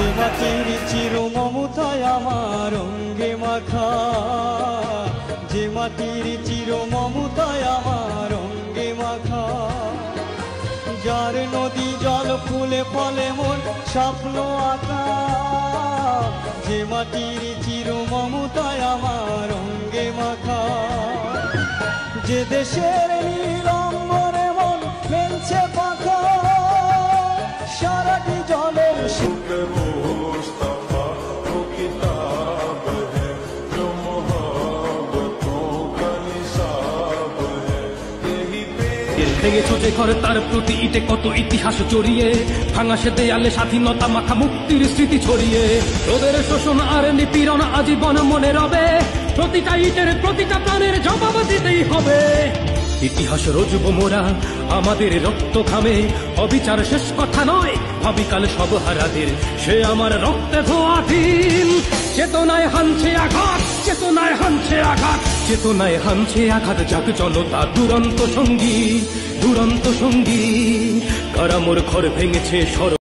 যে মাটির চির মমতায় আমার অঙ্গে মাখা, যে মাটির চির মমতায় আমার অঙ্গে মাখা, যার নদী জল ফুলে ফলে মোর স্বপ্ন আঁকা, যে মাটির চির মমতায় আমার অঙ্গে মাখা, যে দেশের নীল অম্বরে মন মেলছে পাখা, সারাটি জলের ভেঙেছো যে ঘরে তার প্রতি ইটে কত ইতিহাস জড়িয়ে, ভাঙা সে দেয়ালে স্বাধীনতা মাখা মুক্তির স্মৃতি ছড়িয়ে, রোদের শোষণ আর নিপীড়ন আজীবন মনে রবে, প্রতিটা ইটের প্রতিটা প্রাণের জবাব দিতেই হবে। ইতিহাস রচব মোরা আমাদের রক্ত ঘামে, অবিচার শেষ কথা নয়, ভাবিকাল সব হারাদের সে আমার রক্তে ধোয়া দিন। চেতনায় হানছে আঘাত, চেতনায় হানছে আঘাত, চেতনায় হানছে আঘাত, যাক জনতা দুরন্ত সঙ্গী, দুরন্ত সঙ্গী। কারা মোর ঘর ভেঙেছে সর